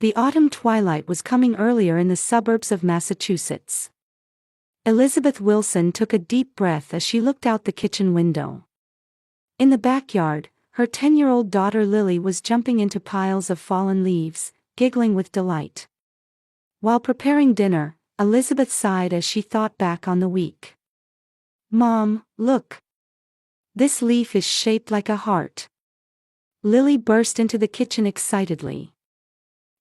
The autumn twilight was coming earlier in the suburbs of Massachusetts. Elizabeth Wilson took a deep breath as she looked out the kitchen window. In the backyard, her 10-year-old daughter Lily was jumping into piles of fallen leaves, giggling with delight. While preparing dinner, Elizabeth sighed as she thought back on the week. "Mom, look. This leaf is shaped like a heart." Lily burst into the kitchen excitedly.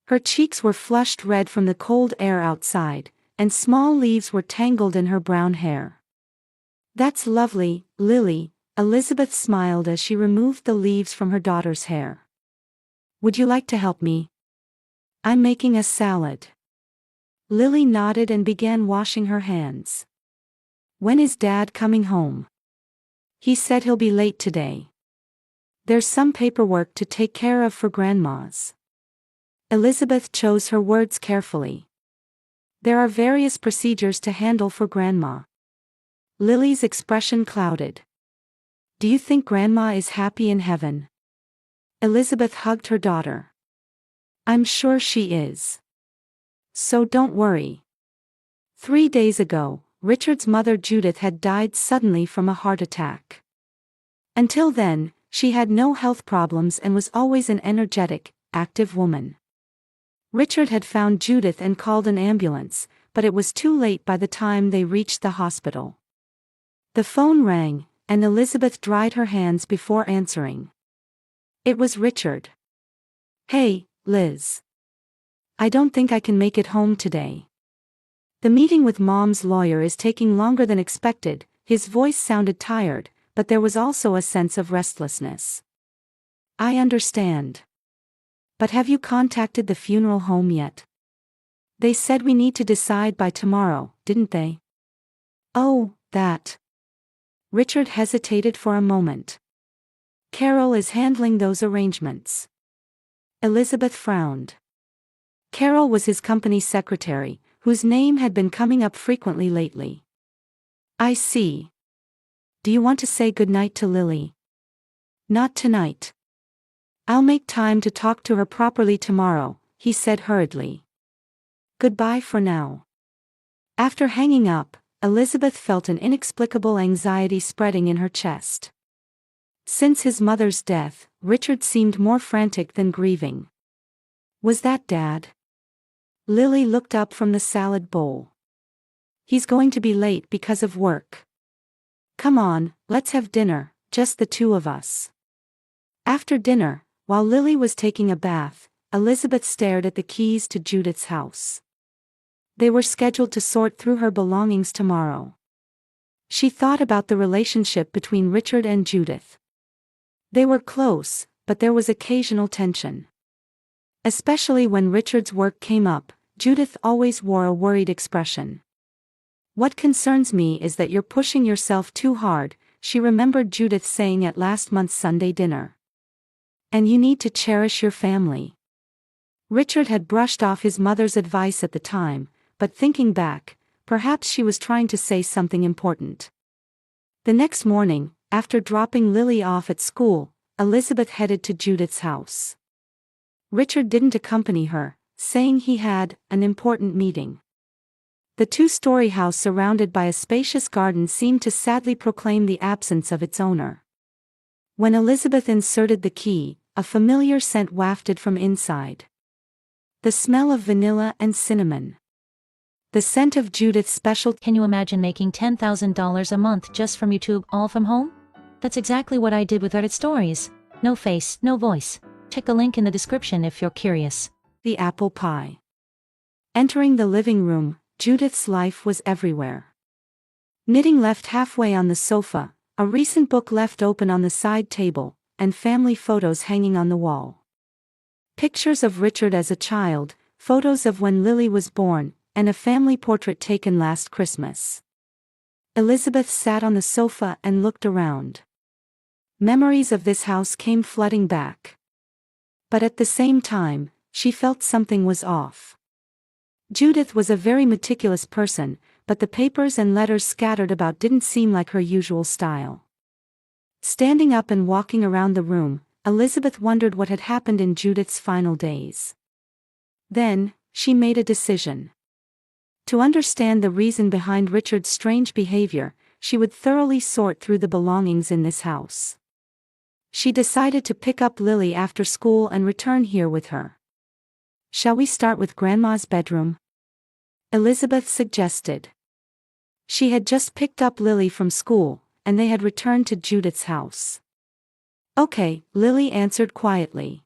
Her cheeks were flushed red from the cold air outside, and small leaves were tangled in her brown hair. "That's lovely, Lily," Elizabeth smiled as she removed the leaves from her daughter's hair. "Would you like to help me? I'm making a salad." Lily nodded and began washing her hands. "When is Dad coming home?" "He said he'll be late today. There's some paperwork to take care of for Grandma's." Elizabeth chose her words carefully. "There are various procedures to handle for Grandma." Lily's expression clouded. "Do you think Grandma is happy in heaven?" Elizabeth hugged her daughter. "I'm sure she is. So don't worry." 3 days ago, Richard's mother Judith had died suddenly from a heart attack. Until then, she had no health problems and was always an energetic, active woman. Richard had found Judith and called an ambulance, but it was too late by the time they reached the hospital. The phone rang, and Elizabeth dried her hands before answering. It was Richard. "Hey, Liz. I don't think I can make it home today. The meeting with Mom's lawyer is taking longer than expected." His voice sounded tired, but there was also a sense of restlessness. "I understand. But have you contacted the funeral home yet? They said we need to decide by tomorrow, didn't they?" "Oh, that." Richard hesitated for a moment. "Carol is handling those arrangements." Elizabeth frowned. Carol was his company secretary, whose name had been coming up frequently lately. "I see. Do you want to say goodnight to Lily?" "Not tonight. I'll make time to talk to her properly tomorrow," he said hurriedly. "Goodbye for now." After hanging up, Elizabeth felt an inexplicable anxiety spreading in her chest. Since his mother's death, Richard seemed more frantic than grieving. Was that Dad? Lily looked up from the salad bowl. "He's going to be late because of work. Come on, let's have dinner, just the two of us." After dinner, while Lily was taking a bath, Elizabeth stared at the keys to Judith's house. They were scheduled to sort through her belongings tomorrow. She thought about the relationship between Richard and Judith. They were close, but there was occasional tension. Especially when Richard's work came up, Judith always wore a worried expression. "What concerns me is that you're pushing yourself too hard," she remembered Judith saying at last month's Sunday dinner. "And you need to cherish your family." Richard had brushed off his mother's advice at the time, but thinking back, perhaps she was trying to say something important. The next morning, after dropping Lily off at school, Elizabeth headed to Judith's house. Richard didn't accompany her, saying he had an important meeting. The two-story house surrounded by a spacious garden seemed to sadly proclaim the absence of its owner. When Elizabeth inserted the key, a familiar scent wafted from inside. The smell of vanilla and cinnamon. The scent of Judith's special. Can you imagine making $10,000 a month just from YouTube, all from home? That's exactly what I did with Reddit stories. No face, no voice. Check the link in the description if you're curious. The apple pie. Entering the living room, Judith's life was everywhere. Knitting left halfway on the sofa, a recent book left open on the side table, and family photos hanging on the wall. Pictures of Richard as a child, photos of when Lily was born, and a family portrait taken last Christmas. Elizabeth sat on the sofa and looked around. Memories of this house came flooding back. But at the same time, she felt something was off. Judith was a very meticulous person, but the papers and letters scattered about didn't seem like her usual style. Standing up and walking around the room, Elizabeth wondered what had happened in Judith's final days. Then, she made a decision. To understand the reason behind Richard's strange behavior, she would thoroughly sort through the belongings in this house. She decided to pick up Lily after school and return here with her. "Shall we start with Grandma's bedroom?" Elizabeth suggested. She had just picked up Lily from school, and they had returned to Judith's house. "Okay," Lily answered quietly.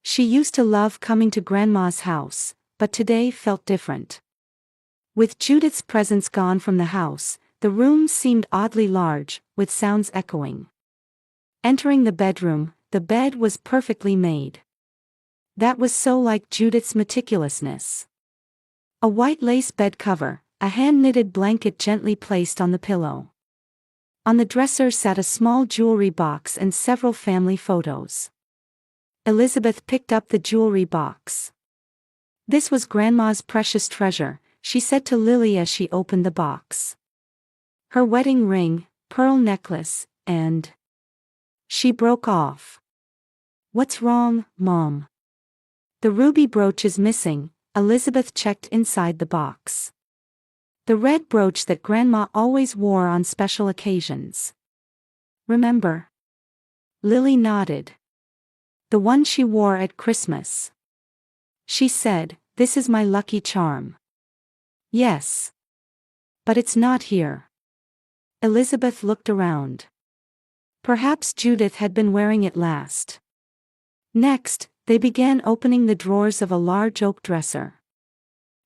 She used to love coming to Grandma's house, but today felt different. With Judith's presence gone from the house, the room seemed oddly large, with sounds echoing. Entering the bedroom, the bed was perfectly made. That was so like Judith's meticulousness. A white lace bed cover, a hand-knitted blanket gently placed on the pillow. On the dresser sat a small jewelry box and several family photos. Elizabeth picked up the jewelry box. "This was Grandma's precious treasure," she said to Lily as she opened the box. "Her wedding ring, pearl necklace, and..." She broke off. "What's wrong, Mom?" "The ruby brooch is missing," Elizabeth checked inside the box. "The red brooch that Grandma always wore on special occasions. Remember?" Lily nodded. "The one she wore at Christmas." She said, "This is my lucky charm." "Yes. But it's not here." Elizabeth looked around. Perhaps Judith had been wearing it last. Next, they began opening the drawers of a large oak dresser.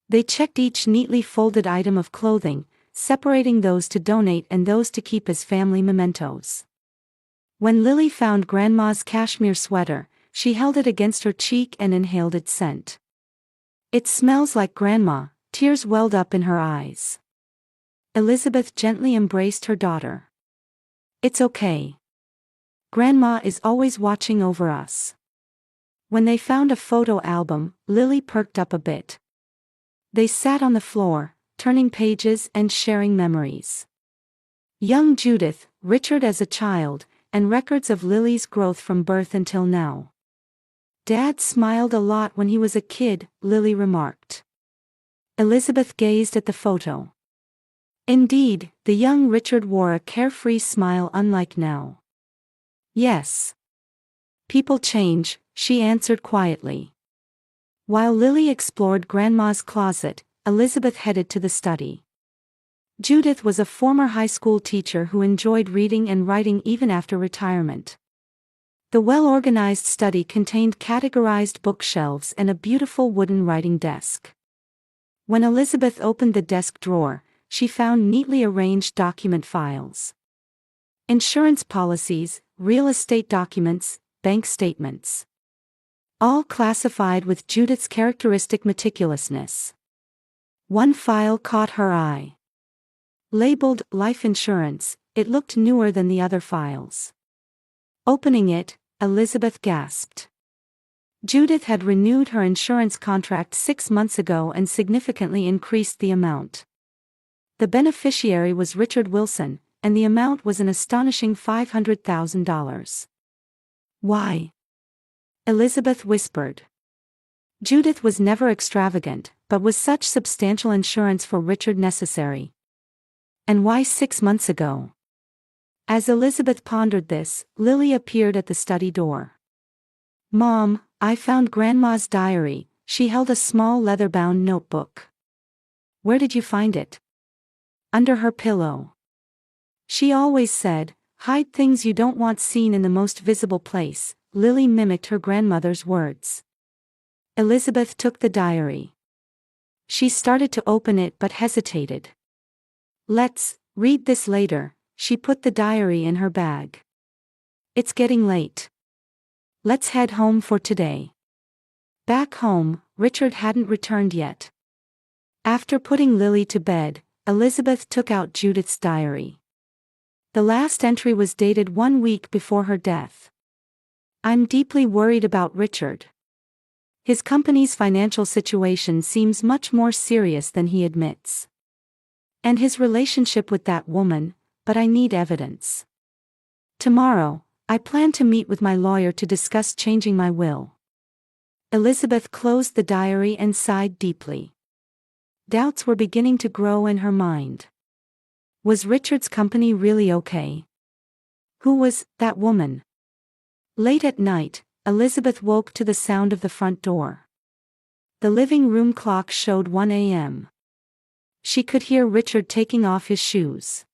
They checked each neatly folded item of clothing, separating those to donate and those to keep as family mementos. When Lily found Grandma's cashmere sweater, she held it against her cheek and inhaled its scent. "It smells like Grandma," tears welled up in her eyes. Elizabeth gently embraced her daughter. "It's okay. Grandma is always watching over us." When they found a photo album, Lily perked up a bit. They sat on the floor, turning pages and sharing memories. Young Judith, Richard as a child, and records of Lily's growth from birth until now. "Dad smiled a lot when he was a kid," Lily remarked. Elizabeth gazed at the photo. Indeed, the young Richard wore a carefree smile unlike now. "Yes. People change," she answered quietly. While Lily explored Grandma's closet, Elizabeth headed to the study. Judith was a former high school teacher who enjoyed reading and writing even after retirement. The well-organized study contained categorized bookshelves and a beautiful wooden writing desk. When Elizabeth opened the desk drawer, she found neatly arranged document files. Insurance policies, real estate documents, bank statements. All classified with Judith's characteristic meticulousness. One file caught her eye. Labeled life insurance, it looked newer than the other files. Opening it, Elizabeth gasped. Judith had renewed her insurance contract 6 months ago and significantly increased the amount. The beneficiary was Richard Wilson, and the amount was an astonishing $500,000. "Why?" Elizabeth whispered. Judith was never extravagant, but was such substantial insurance for Richard necessary? And why 6 months ago? As Elizabeth pondered this, Lily appeared at the study door. "Mom, I found Grandma's diary," she held a small leather-bound notebook. "Where did you find it?" "Under her pillow. She always said, 'Hide things you don't want seen in the most visible place.'" Lily mimicked her grandmother's words. Elizabeth took the diary. She started to open it but hesitated. "Let's read this later," she put the diary in her bag. "It's getting late. Let's head home for today." Back home, Richard hadn't returned yet. After putting Lily to bed, Elizabeth took out Judith's diary. The last entry was dated 1 week before her death. "I'm deeply worried about Richard. His company's financial situation seems much more serious than he admits. And his relationship with that woman, but I need evidence. Tomorrow, I plan to meet with my lawyer to discuss changing my will." Elizabeth closed the diary and sighed deeply. Doubts were beginning to grow in her mind. Was Richard's company really okay? Who was that woman? Late at night, Elizabeth woke to the sound of the front door. The living room clock showed 1 a.m. She could hear Richard taking off his shoes.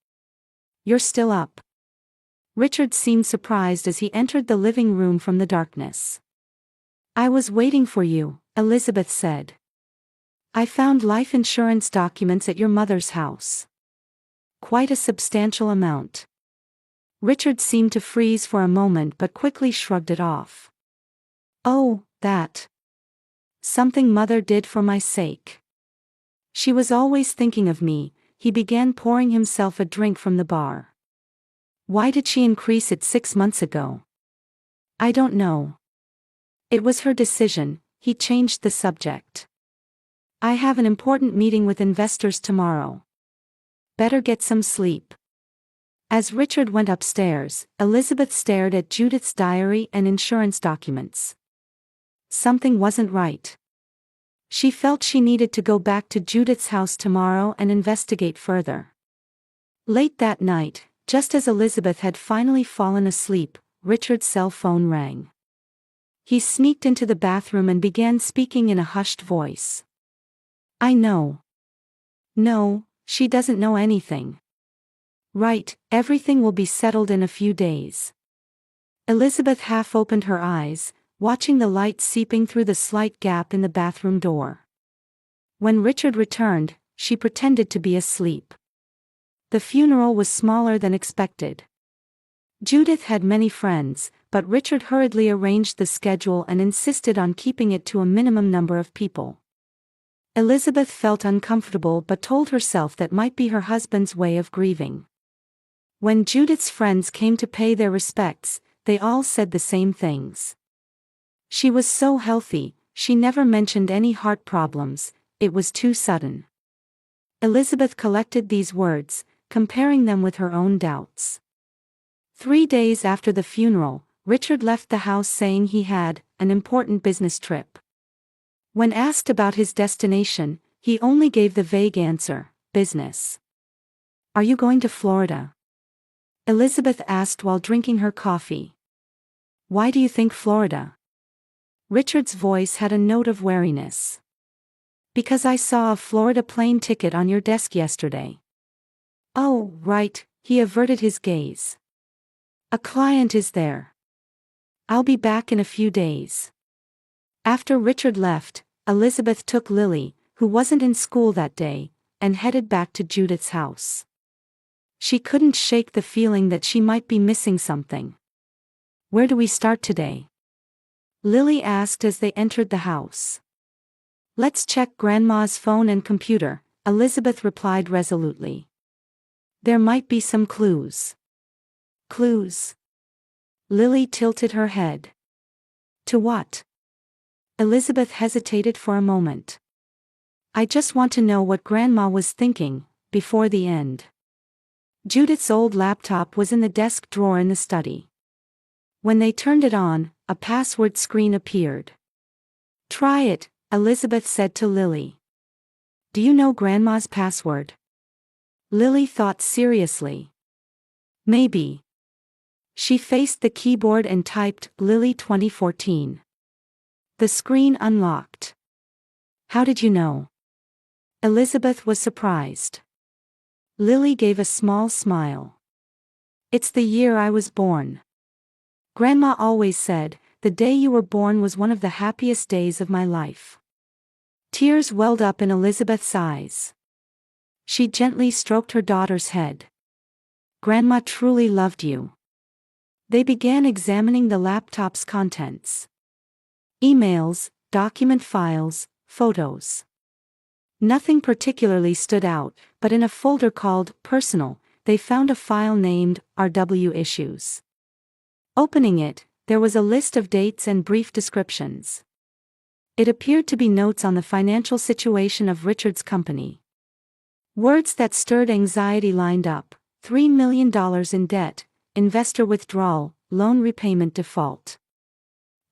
"You're still up?" Richard seemed surprised as he entered the living room from the darkness. "I was waiting for you," Elizabeth said. "I found life insurance documents at your mother's house. Quite a substantial amount." Richard seemed to freeze for a moment but quickly shrugged it off. "Oh, that. Something Mother did for my sake. She was always thinking of me." He began pouring himself a drink from the bar. "Why did she increase it 6 months ago?" "I don't know. It was her decision." He changed the subject. "I have an important meeting with investors tomorrow. Better get some sleep." As Richard went upstairs, Elizabeth stared at Judith's diary and insurance documents. Something wasn't right. She felt she needed to go back to Judith's house tomorrow and investigate further. Late that night, just as Elizabeth had finally fallen asleep, Richard's cell phone rang. He sneaked into the bathroom and began speaking in a hushed voice. "I know. No, she doesn't know anything. Right, everything will be settled in a few days." Elizabeth half opened her eyes, watching the light seeping through the slight gap in the bathroom door. When Richard returned, she pretended to be asleep. The funeral was smaller than expected. Judith had many friends, but Richard hurriedly arranged the schedule and insisted on keeping it to a minimum number of people. Elizabeth felt uncomfortable but told herself that might be her husband's way of grieving. When Judith's friends came to pay their respects, they all said the same things. She was so healthy, she never mentioned any heart problems, it was too sudden. Elizabeth collected these words, comparing them with her own doubts. 3 days after the funeral, Richard left the house saying he had an important business trip. When asked about his destination, he only gave the vague answer, business. "Are you going to Florida?" Elizabeth asked while drinking her coffee. "Why do you think Florida?" Richard's voice had a note of wariness. "Because I saw a Florida plane ticket on your desk yesterday." "Oh, right," he averted his gaze. "A client is there. I'll be back in a few days." After Richard left, Elizabeth took Lily, who wasn't in school that day, and headed back to Judith's house. She couldn't shake the feeling that she might be missing something. "Where do we start today?" Lily asked as they entered the house. "Let's check Grandma's phone and computer," Elizabeth replied resolutely. "There might be some clues." "Clues?" Lily tilted her head. "To what?" Elizabeth hesitated for a moment. "I just want to know what Grandma was thinking, before the end." Judith's old laptop was in the desk drawer in the study. When they turned it on, a password screen appeared. "Try it," Elizabeth said to Lily. "Do you know Grandma's password?" Lily thought seriously. "Maybe." She faced the keyboard and typed Lily 2014. The screen unlocked. "How did you know?" Elizabeth was surprised. Lily gave a small smile. "It's the year I was born. Grandma always said, the day you were born was one of the happiest days of my life." Tears welled up in Elizabeth's eyes. She gently stroked her daughter's head. "Grandma truly loved you." They began examining the laptop's contents. Emails, document files, photos. Nothing particularly stood out, but in a folder called Personal, they found a file named RW Issues. Opening it, there was a list of dates and brief descriptions. It appeared to be notes on the financial situation of Richard's company. Words that stirred anxiety lined up: $3 million in debt, investor withdrawal, loan repayment default.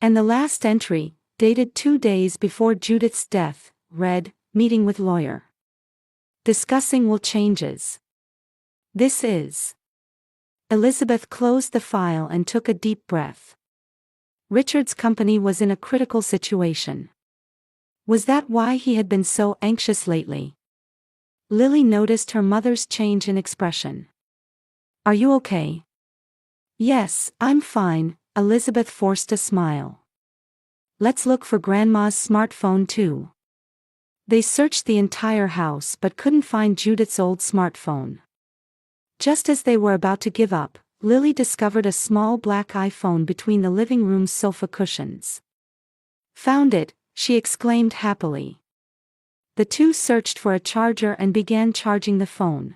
And the last entry, dated 2 days before Judith's death, read, meeting with lawyer. Discussing will changes. This is. Elizabeth closed the file and took a deep breath. Richard's company was in a critical situation. Was that why he had been so anxious lately? Lily noticed her mother's change in expression. Are you okay? Yes, I'm fine, Elizabeth forced a smile. Let's look for Grandma's smartphone too. They searched the entire house but couldn't find Judith's old smartphone. Just as they were about to give up, Lily discovered a small black iPhone between the living room's sofa cushions. Found it, she exclaimed happily. The two searched for a charger and began charging the phone.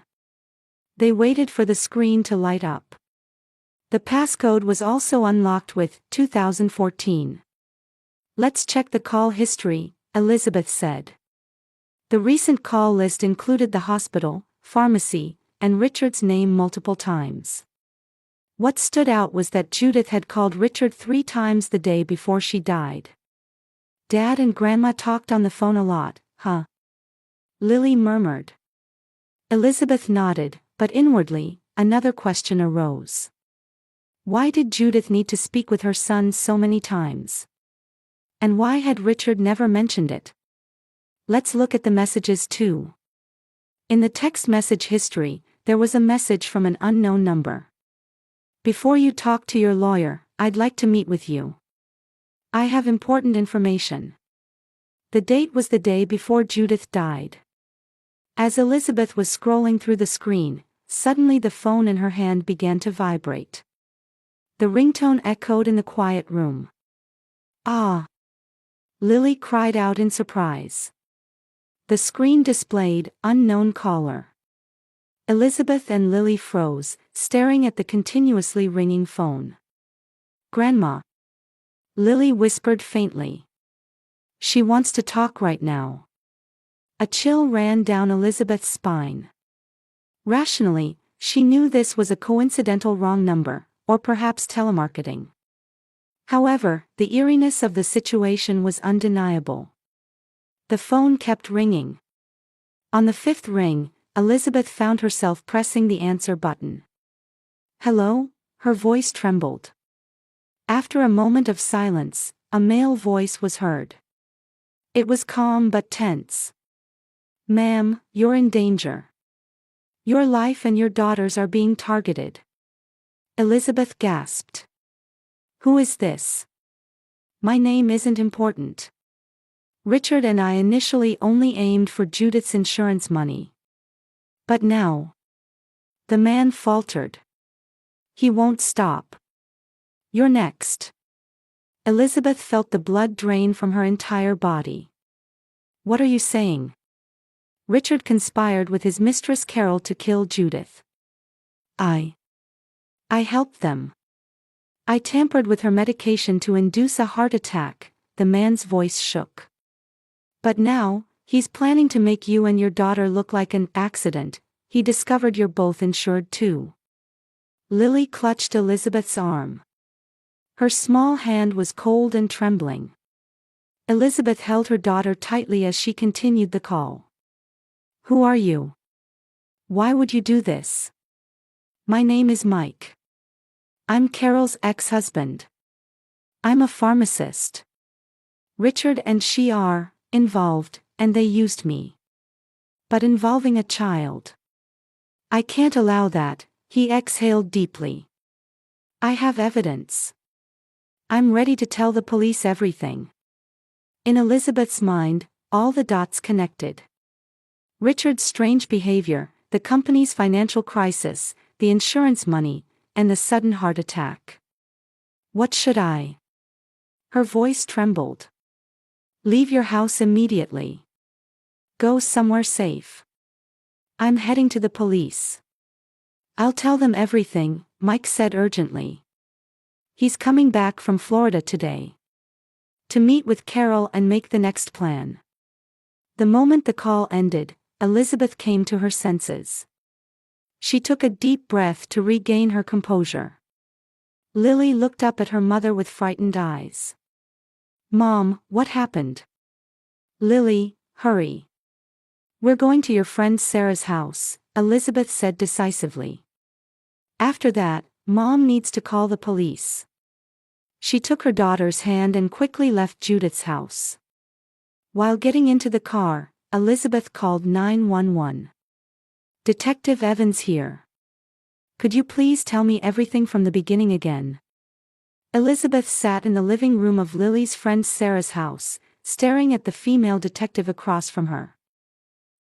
They waited for the screen to light up. The passcode was also unlocked with 2014. Let's check the call history, Elizabeth said. The recent call list included the hospital, pharmacy, and Richard's name multiple times. What stood out was that Judith had called Richard 3 times the day before she died. Dad and Grandma talked on the phone a lot, huh? Lily murmured. Elizabeth nodded, but inwardly, another question arose. Why did Judith need to speak with her son so many times? And why had Richard never mentioned it? Let's look at the messages too. In the text message history, there was a message from an unknown number. Before you talk to your lawyer, I'd like to meet with you. I have important information. The date was the day before Judith died. As Elizabeth was scrolling through the screen, suddenly the phone in her hand began to vibrate. The ringtone echoed in the quiet room. Ah! Lily cried out in surprise. The screen displayed, unknown caller. Elizabeth and Lily froze, staring at the continuously ringing phone. Grandma. Lily whispered faintly. She wants to talk right now. A chill ran down Elizabeth's spine. Rationally, she knew this was a coincidental wrong number, or perhaps telemarketing. However, the eeriness of the situation was undeniable. The phone kept ringing. On the 5th ring, Elizabeth found herself pressing the answer button. Hello? Her voice trembled. After a moment of silence, a male voice was heard. It was calm but tense. Ma'am, you're in danger. Your life and your daughter's are being targeted. Elizabeth gasped. Who is this? My name isn't important. Richard and I initially only aimed for Judith's insurance money. But now. The man faltered. He won't stop. You're next. Elizabeth felt the blood drain from her entire body. What are you saying? Richard conspired with his mistress Carol to kill Judith. I helped them. I tampered with her medication to induce a heart attack, the man's voice shook. But now, he's planning to make you and your daughter look like an accident. He discovered you're both insured too. Lily clutched Elizabeth's arm. Her small hand was cold and trembling. Elizabeth held her daughter tightly as she continued the call. Who are you? Why would you do this? My name is Mike. I'm Carol's ex-husband. I'm a pharmacist. Richard and she are involved, and they used me. But involving a child. I can't allow that, he exhaled deeply. I have evidence. I'm ready to tell the police everything. In Elizabeth's mind, all the dots connected. Richard's strange behavior, the company's financial crisis, the insurance money, and the sudden heart attack. What should I? Her voice trembled. Leave your house immediately. Go somewhere safe. I'm heading to the police. I'll tell them everything, Mike said urgently. He's coming back from Florida today. To meet with Carol and make the next plan. The moment the call ended, Elizabeth came to her senses. She took a deep breath to regain her composure. Lily looked up at her mother with frightened eyes. Mom, what happened? Lily, hurry. We're going to your friend Sarah's house, Elizabeth said decisively. After that, Mom needs to call the police. She took her daughter's hand and quickly left Judith's house. While getting into the car, Elizabeth called 911. Detective Evans here. Could you please tell me everything from the beginning again? Elizabeth sat in the living room of Lily's friend Sarah's house, staring at the female detective across from her.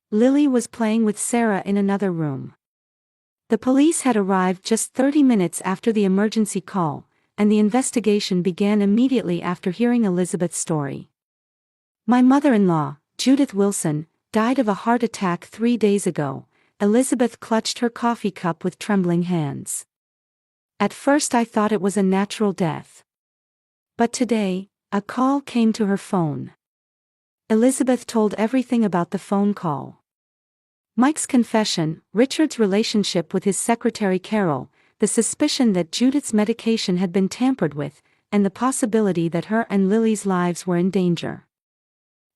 Lily was playing with Sarah in another room. The police had arrived just 30 minutes after the emergency call, and the investigation began immediately after hearing Elizabeth's story. My mother-in-law, Judith Wilson, died of a heart attack 3 days ago. Elizabeth clutched her coffee cup with trembling hands. At first I thought it was a natural death. But today, a call came to her phone. Elizabeth told everything about the phone call. Mike's confession, Richard's relationship with his secretary Carol, the suspicion that Judith's medication had been tampered with, and the possibility that her and Lily's lives were in danger.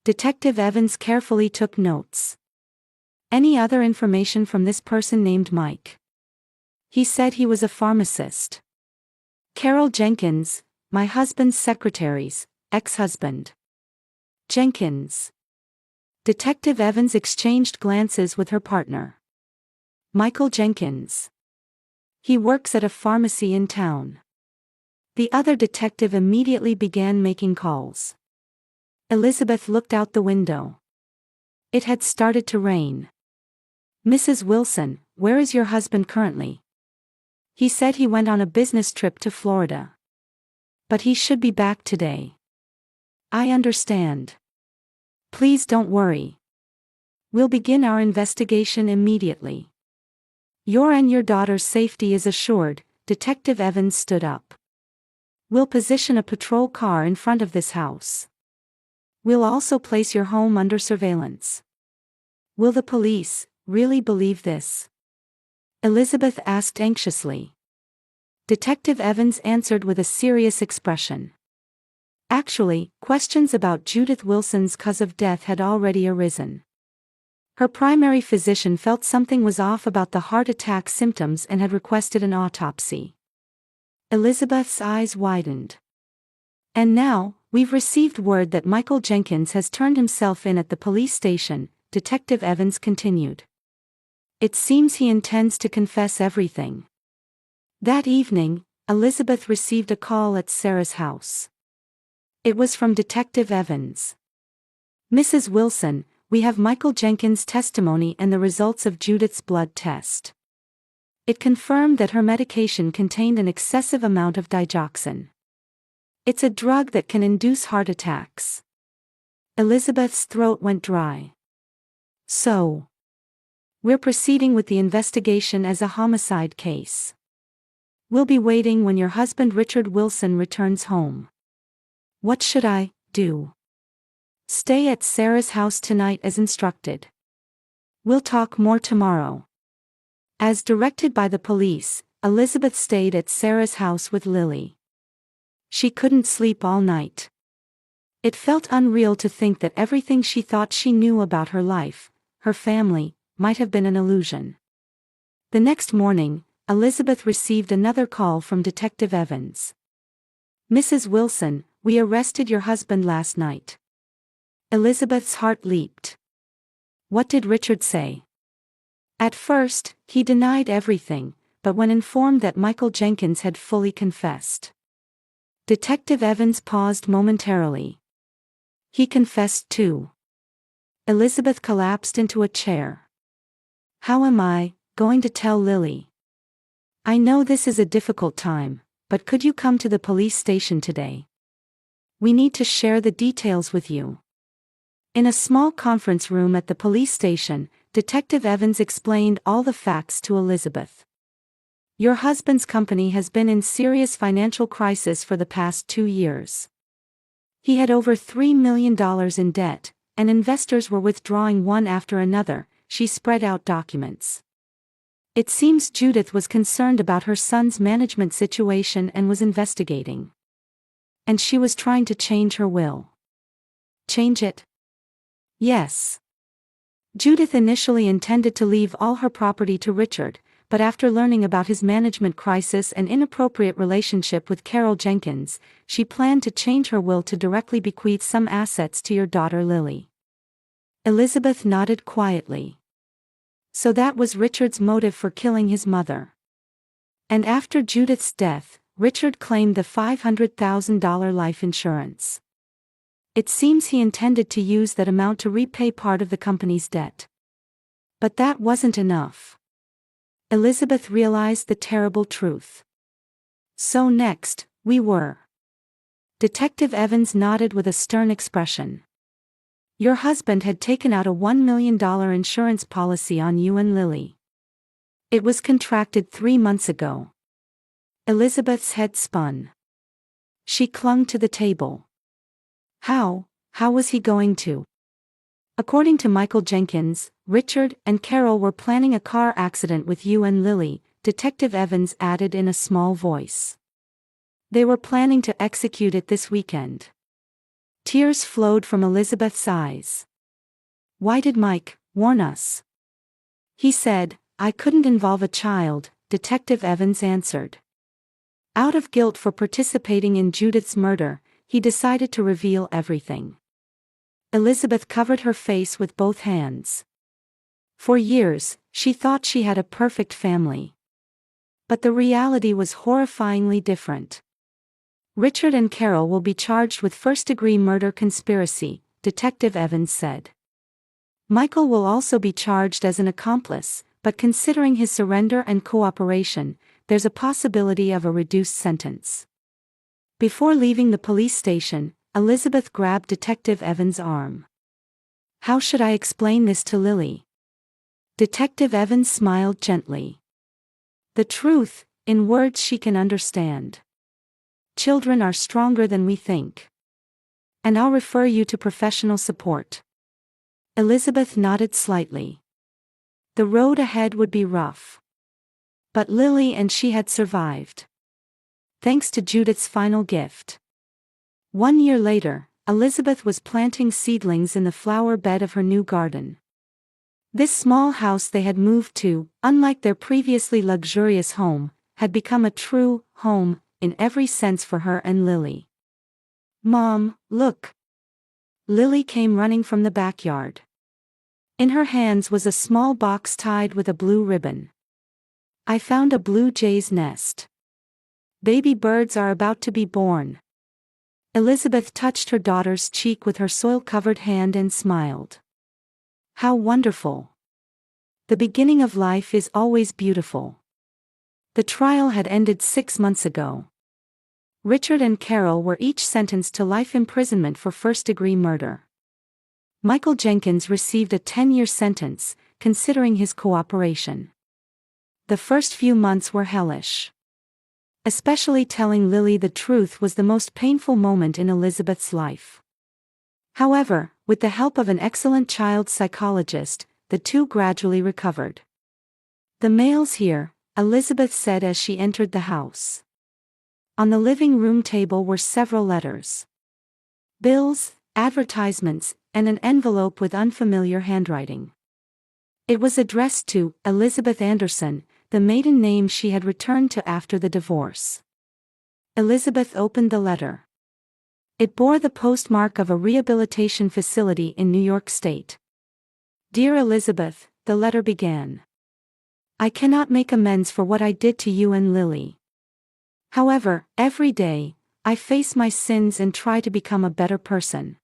Detective Evans carefully took notes. Any other information from this person named Mike? He said he was a pharmacist. Carol Jenkins, my husband's secretary's ex-husband. Jenkins. Detective Evans exchanged glances with her partner. Michael Jenkins. He works at a pharmacy in town. The other detective immediately began making calls. Elizabeth looked out the window. It had started to rain. Mrs. Wilson, where is your husband currently? He said he went on a business trip to Florida. But he should be back today. I understand. Please don't worry. We'll begin our investigation immediately. Your and your daughter's safety is assured. Detective Evans stood up. We'll position a patrol car in front of this house. We'll also place your home under surveillance. Will the police really believe this? Elizabeth asked anxiously. Detective Evans answered with a serious expression. Actually, questions about Judith Wilson's cause of death had already arisen. Her primary physician felt something was off about the heart attack symptoms and had requested an autopsy. Elizabeth's eyes widened. And now, we've received word that Michael Jenkins has turned himself in at the police station, Detective Evans continued. It seems he intends to confess everything. That evening, Elizabeth received a call at Sarah's house. It was from Detective Evans. Mrs. Wilson, we have Michael Jenkins' testimony and the results of Judith's blood test. It confirmed that her medication contained an excessive amount of digoxin. It's a drug that can induce heart attacks. Elizabeth's throat went dry. So, we're proceeding with the investigation as a homicide case. We'll be waiting when your husband Richard Wilson returns home. What should I do? Stay at Sarah's house tonight as instructed. We'll talk more tomorrow. As directed by the police, Elizabeth stayed at Sarah's house with Lily. She couldn't sleep all night. It felt unreal to think that everything she thought she knew about her life, her family, might have been an illusion. The next morning, Elizabeth received another call from Detective Evans. Mrs. Wilson, we arrested your husband last night. Elizabeth's heart leaped. What did Richard say? At first, he denied everything, but when informed that Michael Jenkins had fully confessed. Detective Evans paused momentarily. He confessed too. Elizabeth collapsed into a chair. How am I going to tell Lily? I know this is a difficult time, but could you come to the police station today? We need to share the details with you. In a small conference room at the police station, Detective Evans explained all the facts to Elizabeth. Your husband's company has been in serious financial crisis for the past 2 years. He had over $3 million in debt, and investors were withdrawing one after another. She spread out documents. It seems Judith was concerned about her son's management situation and was investigating. And she was trying to change her will. Change it? Yes. Judith initially intended to leave all her property to Richard, but after learning about his management crisis and inappropriate relationship with Carol Jenkins, she planned to change her will to directly bequeath some assets to your daughter Lily. Elizabeth nodded quietly. So that was Richard's motive for killing his mother. And after Judith's death, Richard claimed the $500,000 life insurance. It seems he intended to use that amount to repay part of the company's debt. But that wasn't enough. Elizabeth realized the terrible truth. So next, we were. Detective Evans nodded with a stern expression. Your husband had taken out a $1 million insurance policy on you and Lily. It was contracted 3 months ago. Elizabeth's head spun. She clung to the table. How was he going to? According to Michael Jenkins, Richard and Carol were planning a car accident with you and Lily, Detective Evans added in a small voice. They were planning to execute it this weekend. Tears flowed from Elizabeth's eyes. Why did Mike warn us? He said, I couldn't involve a child, Detective Evans answered. Out of guilt for participating in Judith's murder, he decided to reveal everything. Elizabeth covered her face with both hands. For years, she thought she had a perfect family. But the reality was horrifyingly different. Richard and Carol will be charged with first-degree murder conspiracy, Detective Evans said. Michael will also be charged as an accomplice, but considering his surrender and cooperation, there's a possibility of a reduced sentence. Before leaving the police station, Elizabeth grabbed Detective Evans' arm. How should I explain this to Lily? Detective Evans smiled gently. The truth, in words she can understand. Children are stronger than we think. And I'll refer you to professional support. Elizabeth nodded slightly. The road ahead would be rough. But Lily and she had survived. Thanks to Judith's final gift. 1 year later, Elizabeth was planting seedlings in the flower bed of her new garden. This small house they had moved to, unlike their previously luxurious home, had become a true home in every sense for her and Lily. Mom, look. Lily came running from the backyard. In her hands was a small box tied with a blue ribbon. I found a blue jay's nest. Baby birds are about to be born. Elizabeth touched her daughter's cheek with her soil-covered hand and smiled. How wonderful. The beginning of life is always beautiful. The trial had ended 6 months ago. Richard and Carol were each sentenced to life imprisonment for first-degree murder. Michael Jenkins received a 10-year sentence, considering his cooperation. The first few months were hellish. Especially telling Lily the truth was the most painful moment in Elizabeth's life. However, with the help of an excellent child psychologist, the two gradually recovered. The mail's here, Elizabeth said as she entered the house. On the living room table were several letters. Bills, advertisements, and an envelope with unfamiliar handwriting. It was addressed to Elizabeth Anderson, the maiden name she had returned to after the divorce. Elizabeth opened the letter. It bore the postmark of a rehabilitation facility in New York State. Dear Elizabeth, the letter began. I cannot make amends for what I did to you and Lily. However, every day, I face my sins and try to become a better person.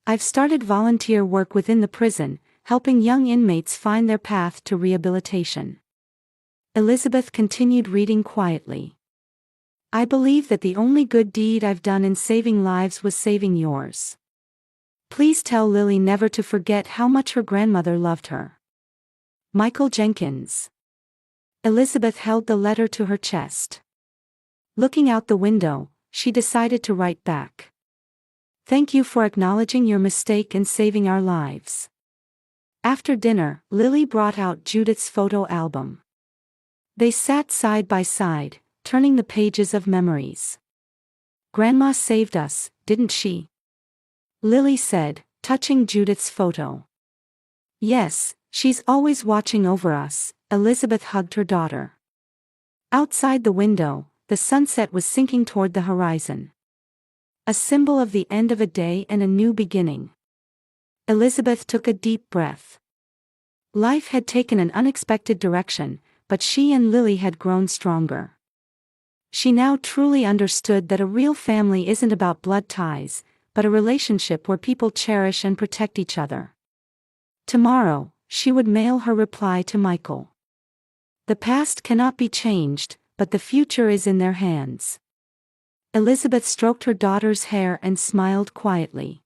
I've started volunteer work within the prison, helping young inmates find their path to rehabilitation. Elizabeth continued reading quietly. I believe that the only good deed I've done in saving lives was saving yours. Please tell Lily never to forget how much her grandmother loved her. Michael Jenkins. Elizabeth held the letter to her chest. Looking out the window, she decided to write back. Thank you for acknowledging your mistake and saving our lives. After dinner, Lily brought out Judith's photo album. They sat side by side, turning the pages of memories. Grandma saved us, didn't she? Lily said, touching Judith's photo. Yes, she's always watching over us, Elizabeth hugged her daughter. Outside the window, the sunset was sinking toward the horizon. A symbol of the end of a day and a new beginning. Elizabeth took a deep breath. Life had taken an unexpected direction, but she and Lily had grown stronger. She now truly understood that a real family isn't about blood ties, but a relationship where people cherish and protect each other. Tomorrow, she would mail her reply to Michael. The past cannot be changed, but the future is in their hands. Elizabeth stroked her daughter's hair and smiled quietly.